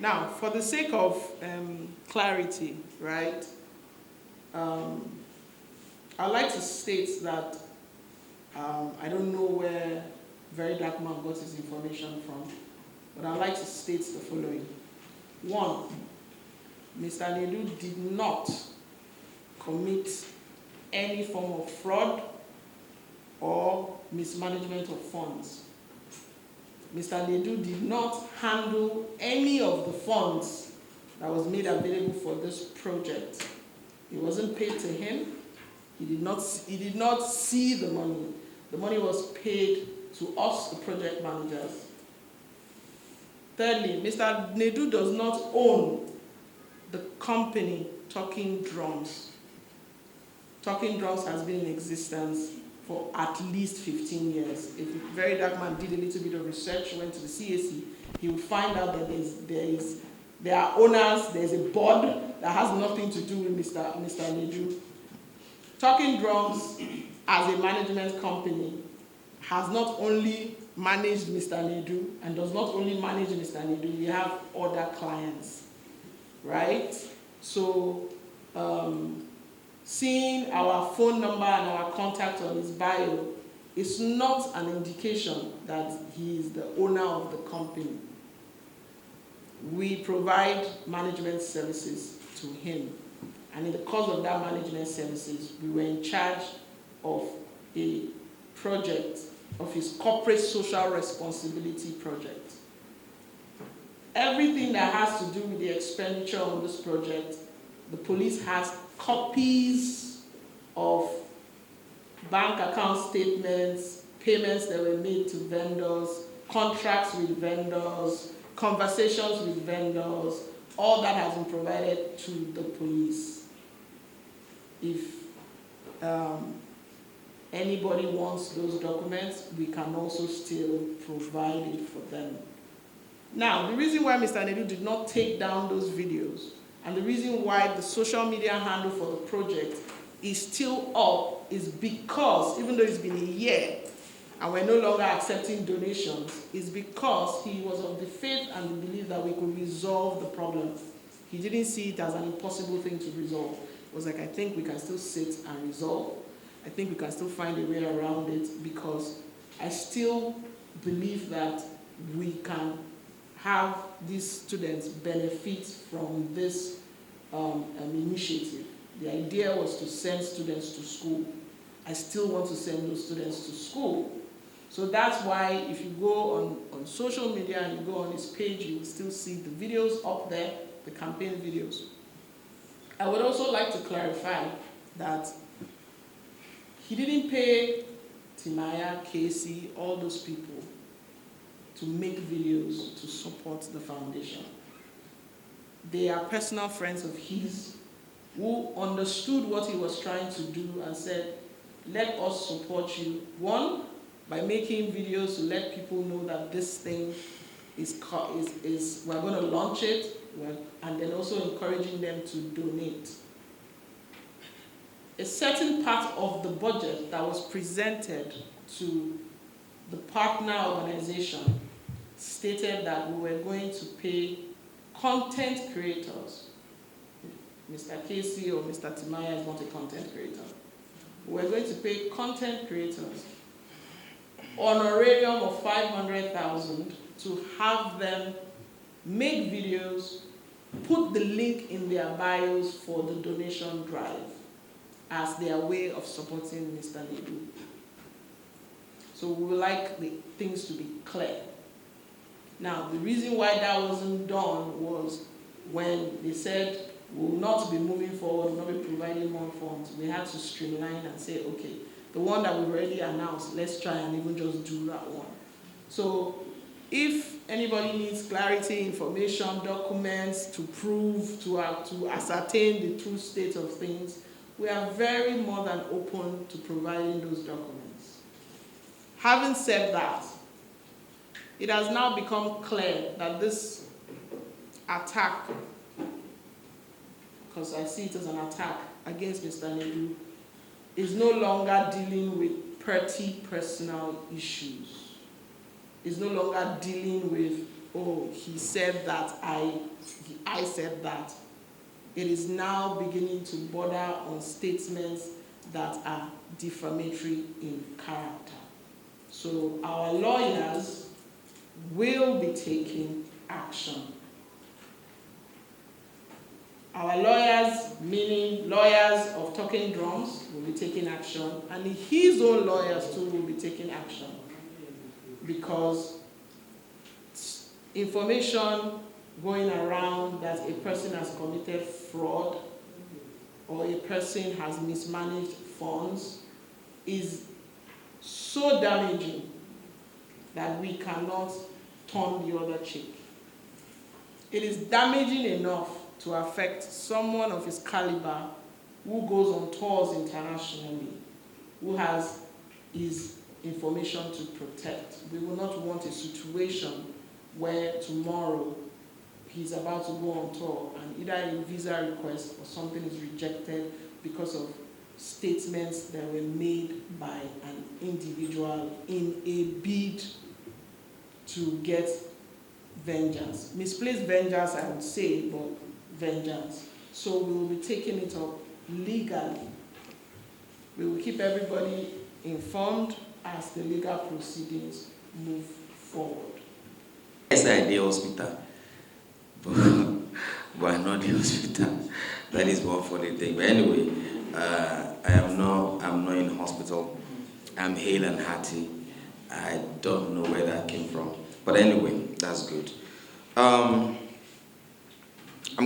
Now, for the sake of clarity, right, I'd like to state that I don't know where Verydarkman got his information from, but I'd like to state the following. One, Mr. Nedu did not commit any form of fraud or mismanagement of funds. Mr. Nedu did not handle any of the funds that was made available for this project. It wasn't paid to him. He did not see the money. The money was paid to us, the project managers. Thirdly, Mr. Nedu does not own the company Talking Drums. Talking Drums has been in existence for at least 15 years. If Verydarkman did a little bit of research, went to the CAC, he would find out that there are owners, there's a board that has nothing to do with Mr. Nedu. Talking Drums, as a management company, has not only managed Mr. Nedu and does not only manage Mr. Nedu, we have other clients, right? So, seeing our phone number and our contact on his bio is not an indication that he is the owner of the company. We provide management services to him. And in the course of that management services, we were in charge of a project, of his corporate social responsibility project. Everything that has to do with the expenditure on this project, the police has copies of bank account statements, payments that were made to vendors, contracts with vendors, conversations with vendors. All that has been provided to the police. If anybody wants those documents, we can also still provide it for them. Now, the reason why Mr. Nedu did not take down those videos, and the reason why the social media handle for the project is still up, is because, even though it's been a year, and we're no longer accepting donations, is because he was of the faith and the belief that we could resolve the problem. He didn't see it as an impossible thing to resolve. It was like, I think we can still sit and resolve. I think we can still find a way around it, because I still believe that we can have these students benefit from this initiative. The idea was to send students to school. I still want to send those students to school. So that's why if you go on social media and you go on his page, you will still see the videos up there, the campaign videos. I would also like to clarify that he didn't pay Timaya, Casey, all those people to make videos to support the foundation. They are personal friends of his who understood what he was trying to do and said, let us support you. One, by making videos to let people know that this thing we're going to launch it, and then also encouraging them to donate. A certain part of the budget that was presented to the partner organization stated that we were going to pay content creators. Mr. Casey or Mr. Timaya is not a content creator. We're going to pay content creators honorarium of 500,000 to have them make videos, put the link in their bios for the donation drive as their way of supporting Mr. Nedu. So we would like the things to be clear. Now, the reason why that wasn't done was when they said we will not be moving forward, we'll not be providing more funds. We had to streamline and say, okay, the one that we've already announced, let's try and even just do that one. So if anybody needs clarity, information, documents to prove, to ascertain the true state of things, we are very more than open to providing those documents. Having said that, it has now become clear that this attack, because I see it as an attack against Mr. Nedu, is no longer dealing with petty personal issues. Is no longer dealing with oh, he said that, I said that. It is now beginning to border on statements that are defamatory in character. So our lawyers will be taking action. Our lawyers, meaning lawyers of Talking Drums, will be taking action, and his own lawyers too will be taking action, because information going around that a person has committed fraud or a person has mismanaged funds is so damaging that we cannot turn the other cheek. It is damaging enough to affect someone of his caliber who goes on tours internationally, who has his information to protect. We will not want a situation where tomorrow he's about to go on tour and either a visa request or something is rejected because of statements that were made by an individual in a bid to get vengeance. Misplaced vengeance, I would say, but vengeance. So we will be taking it up legally. We will keep everybody informed as the legal proceedings move forward. Yes, I did hospital, but not the hospital. That is one funny thing. But anyway, I'm not in hospital. I'm hale and hearty. I don't know where that came from. But anyway, that's good. I'm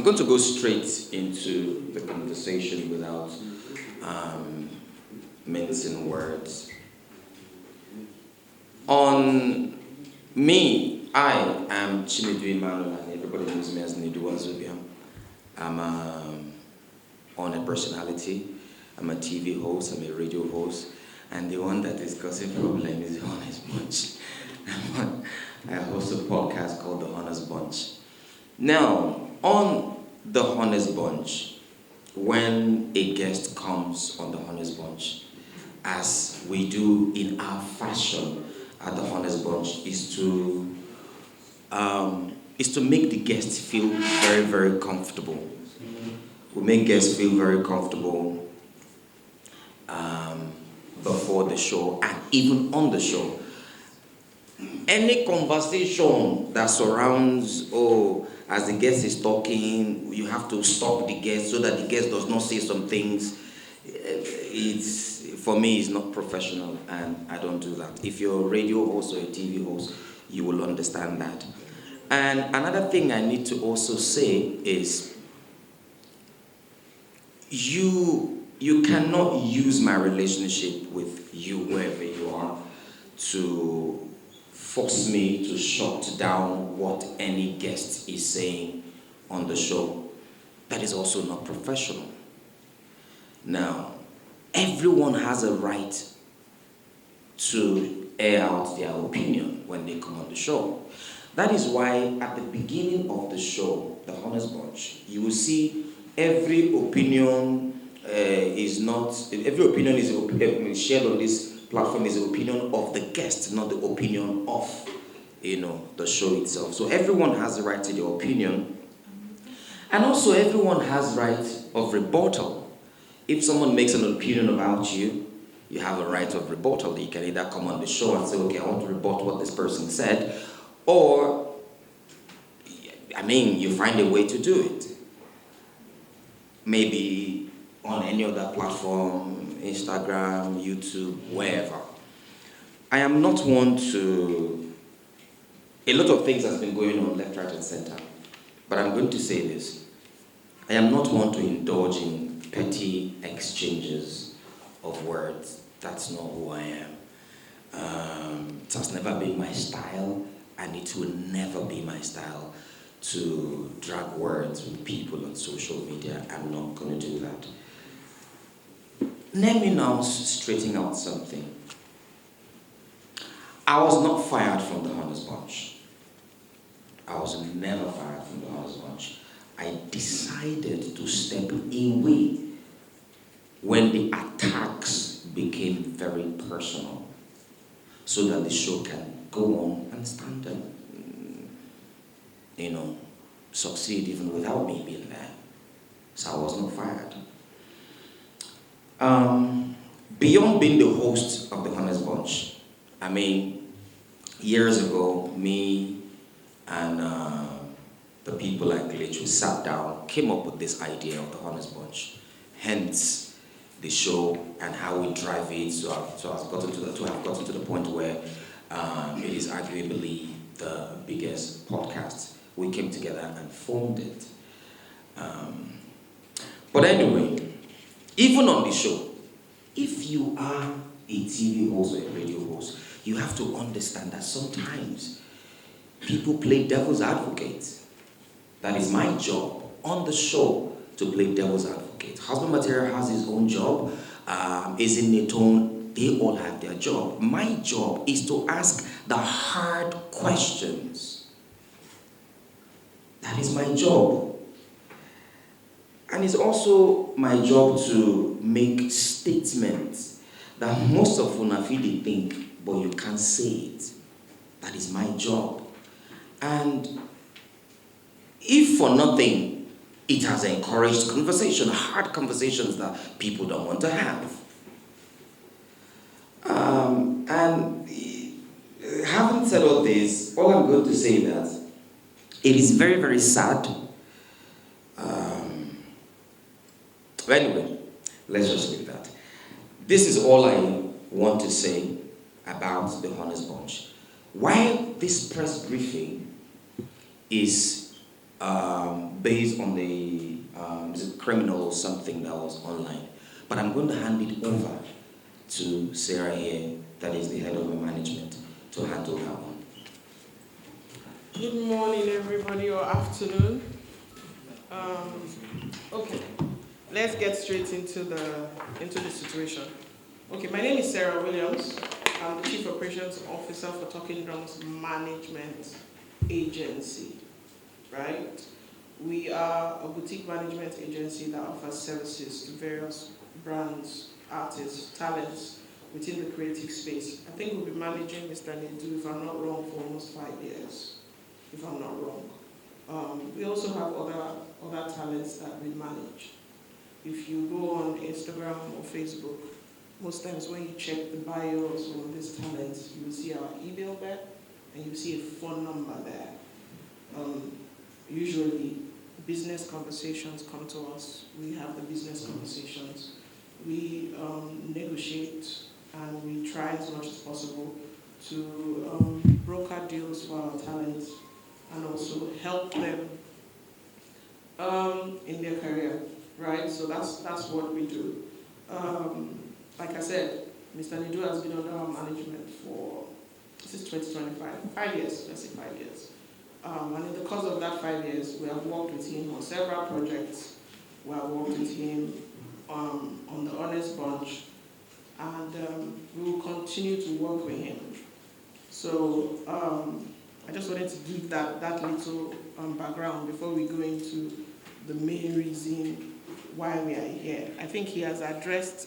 going to go straight into the conversation without mincing words. On me, I am Nedu Emmanuel, and everybody knows me as Nedu Azubiam. I'm on a personality. I'm a TV host. I'm a radio host. And the one that is causing problem is the Honest Bunch. I host a podcast called The Honest Bunch. Now, on The Honest Bunch, when a guest comes on The Honest Bunch, as we do in our fashion at The Honest Bunch, is to make the guest feel very, very comfortable. We make guests feel very comfortable before the show and even on the show. Any conversation that surrounds, as the guest is talking, you have to stop the guest so that the guest does not say some things. For me, it's not professional, and I don't do that. If you're a radio host or a TV host, you will understand that. And another thing I need to also say is, you cannot use my relationship with you, wherever you are, to force me to shut down what any guest is saying on the show. That is also not professional. Now, everyone has a right to air out their opinion when they come on the show. That is why at the beginning of the show, The Honest Bunch, you will see every opinion is shared on this platform is the opinion of the guest, not the opinion of the show itself. So everyone has the right to their opinion, and also everyone has right of rebuttal. If someone makes an opinion about you, you have a right of rebuttal. You can either come on the show and say, okay, I want to rebut what this person said, or you find a way to do it. Maybe on any other platform, Instagram, YouTube, wherever. I am not one to... A lot of things has been going on left, right, and center. But I'm going to say this. I am not one to indulge in petty exchanges of words. That's not who I am. It has never been my style, and it will never be my style to drag words with people on social media. I'm not going to do that. Let me now straighten out something. I was not fired from The Honest Bunch. I was never fired from The Honest Bunch. I decided to step away when the attacks became very personal, so that the show can go on and stand up. succeed even without me being there. So I was not fired. Beyond being the host of the Honest Bunch, I mean, years ago, me and the people like literally sat down, came up with this idea of the Honest Bunch. Hence, the show and how we drive it. So I've gotten to the point where it is arguably the biggest podcast. We came together and formed it. But anyway, even on the show, if you are a TV host or a radio host, you have to understand that sometimes people play devil's advocate. That is my job on the show, to play devil's advocate. Husband Material has his own job. Is in the tone, they all have their job. My job is to ask the hard questions. That is my job. And it's also my job to make statements that most of una fit think, but you can't say it. That is my job. And if for nothing, it has encouraged conversation, hard conversations that people don't want to have. And having said all this, all I'm going to say is that it is very, very sad. But anyway, let's just leave that. This is all I want to say about the Honest Bunch. While this press briefing is based on the criminal or something that was online, but I'm going to hand it over to Sarah here, that is the head of the management, to handle that one. Good morning, everybody, or afternoon. Okay, let's get straight into the situation. Okay, my name is Sarah Williams. I'm the Chief Operations Officer for Talking Drums Management Agency, right? We are a boutique management agency that offers services to various brands, artists, talents within the creative space. I think we'll be managing Mr. Nedu, if I'm not wrong, for almost 5 years, if I'm not wrong. We also have other talents that we manage. If you go on Instagram or Facebook, most times when you check the bios of these talents, you will see our email there, and you see a phone number there. Usually, business conversations come to us. We have the business conversations. We negotiate, and we try as much as possible to broker deals for our talents and also help them in their career, right? So that's what we do. Like I said, Mr. Nedu has been under our management for, this is 2025, 5 years, let's say 5 years. And in the course of that 5 years, we have worked with him on several projects. We have worked with him on the Honest Bunch, and we will continue to work with him. So I just wanted to give that little background before we go into the main reason why we are here. I think he has addressed